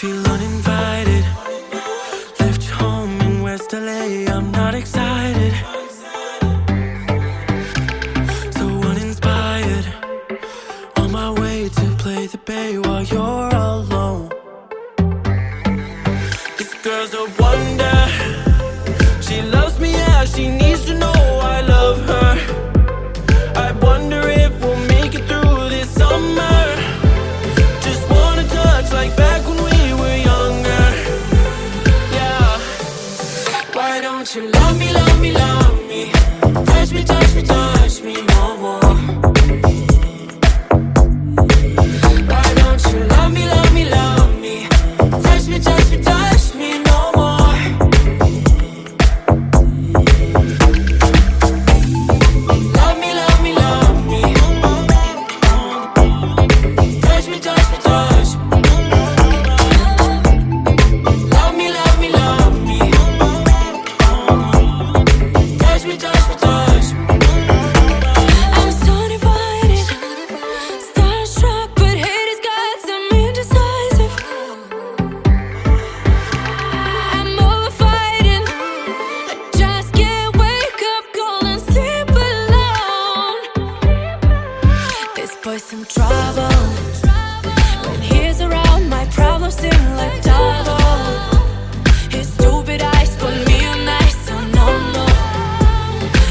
Feel uninvited. Left you home in West LA. I'm not excited. So uninspired. On my way to play the bay while you're alone. This girl's a wonder. She loves me, yeah, she needs to know I love her. I wonder if we'll make it through this summer. Just wanna touch like back when we were younger. Yeah. Why don't you love me, love me, love me? Touch me, touch me, touch me no more. Why don't you love me, love me, love me? Touch me, touch me, touch me no more. Love me, love me, love me. Touch me, touch me, touch me. Love me, love me, love me. Touch me, touch me, touch me. I'm so divided, starstruck, but hate has got some indecisive. I'm over fighting, I just can't wake up cold and sleep alone. This boy's some trouble. When he's around, my problems seem like double. His stupid eyes put me on ice, so no, no.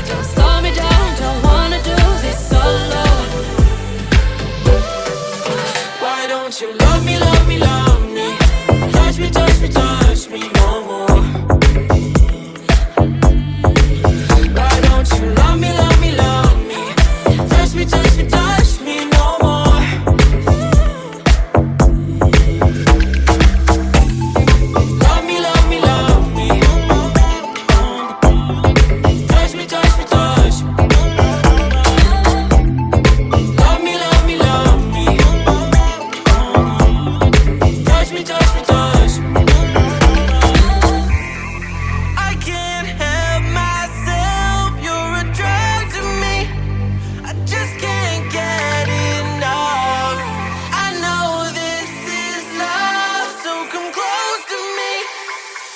Don't slow me down, don't wanna do this solo. Why don't you love me, love me, love me? Touch me, touch me, touch me no more. Why don't you love me, love me, love me? Touch me, touch me, touch me no more. Love me, love me, love me. Touch me, touch me, touch me. Love me, love me, love me. Touch me, touch me, touch me. I can't help myself, you're a drug to me. I just can't get enough. I know this is love, so come close to me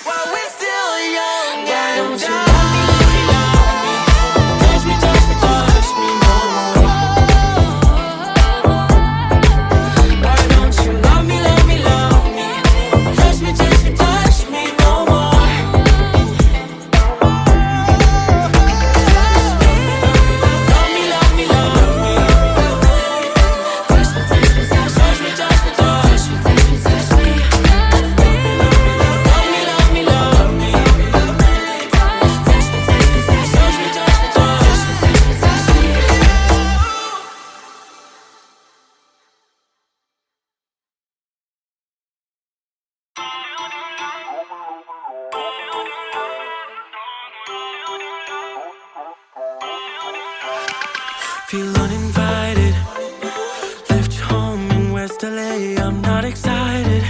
while we're still young. Why don't you love me, love me, love me? Touch me, touch me, touch me no more. Why don't you love me, love me, love me? Touch me, touch me, touch me no more. Love me, love me, love me. Touch me, touch me, touch me, touch me, touch me, touch me, touch me. Love me, love me, love me. Touch me, touch me, touch me, touch me, touch me, touch me, touch me, touch me. Feel uninvited. Left you home in West LA. I'm not excited.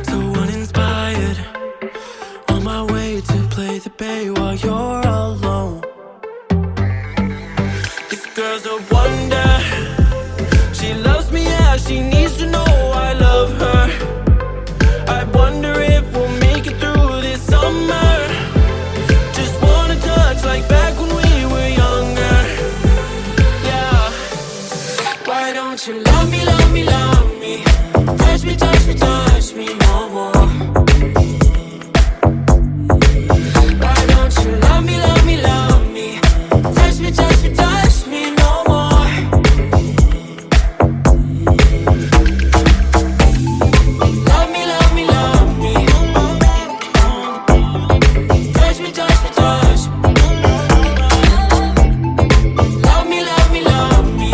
So uninspired. On my way to play the bay while you're alone. This girl's a wonder. She loves me, yeah, she needs to know I love her. I wonder if we'll make it through this summer. Just wanna touch like back when we were younger. Yeah. Why don't you love me, love me, love me? Touch me, touch me, touch me no more. Why don't you love me, love me, love me? Touch me, touch me, touch me no more. Love me, love me, love me. Touch me, touch me, touch me. Love me, love me, love me.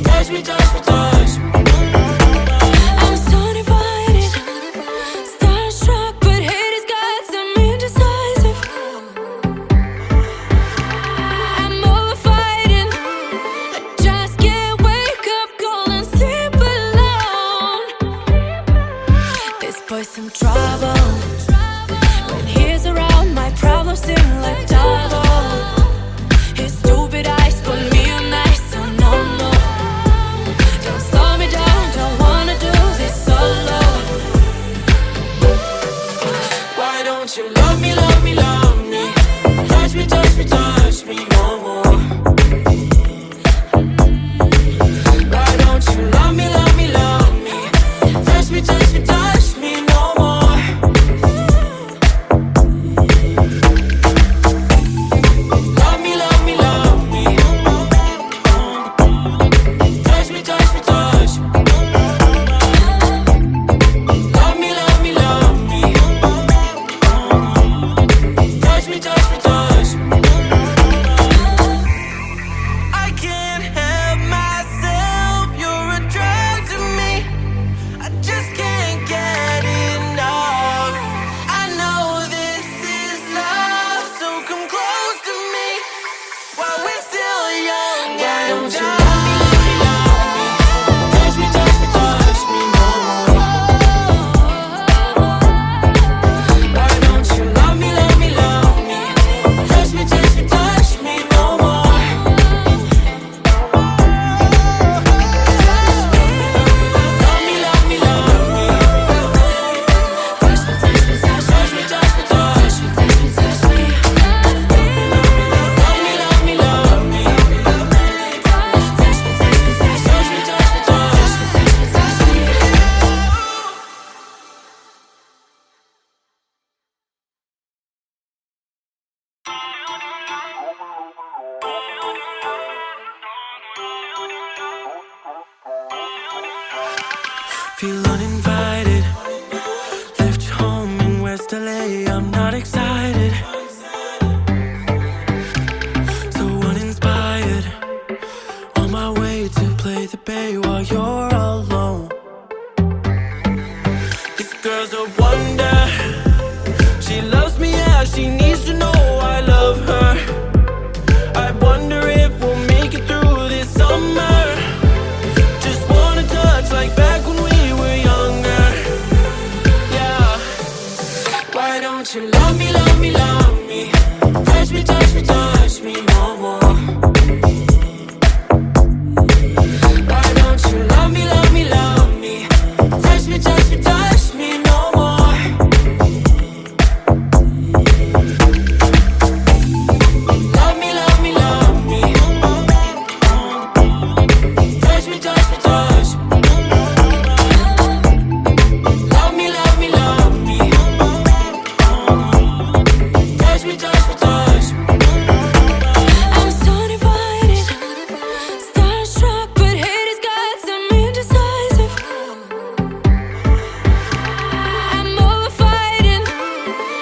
Touch me, touch me, touch me. don't you love me, love me, love me? Touch me, touch me, touch me no more. Why don't you love me, love me, love me? Touch me, touch me, touch me no more. Love me, love me, love me. Touch me, touch me, touch me. Love me, love me, love me. Touch me, touch me, touch me. I can't help myself, you're a drug to me. I just can't get enough. I know this is love, so come close to me while we're still young. Why don't you love me, love me, love me? Touch me, touch me, touch me no more. Why don't you love me, love me, love me? Touch me, touch me, touch me no more. Love me, love me, love me. Touch me, touch me, touch me, touch me, touch me, touch me, touch me. Love me, love me, love me. Touch me, touch me, touch me, touch me, touch me, touch me, touch me, touch me. Feel uninvited. Left home in West LA. I'm not excited. So uninspired. On my way to play the bay while you're alone. This girl's a wonder. She loves me, yeah. She needs to know I love her. I wonder if we'll make it through this summer. Just wanna touch like back when we were younger. Yeah. Why don't you love me, love me, love me? Touch me, touch me, touch me no more. Why don't you love me, love me, love me? Touch me, touch me, touch me no more. Love me, love me, love me. Touch me, touch me, touch me. Love me, love me, love me. Touch me, touch me, touch me. I'm so divided, starstruck, but haters got some indecisive. I'm over fighting,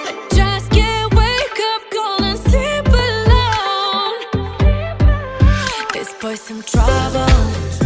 I just can't wake up cold and sleep alone. This boy's some trouble.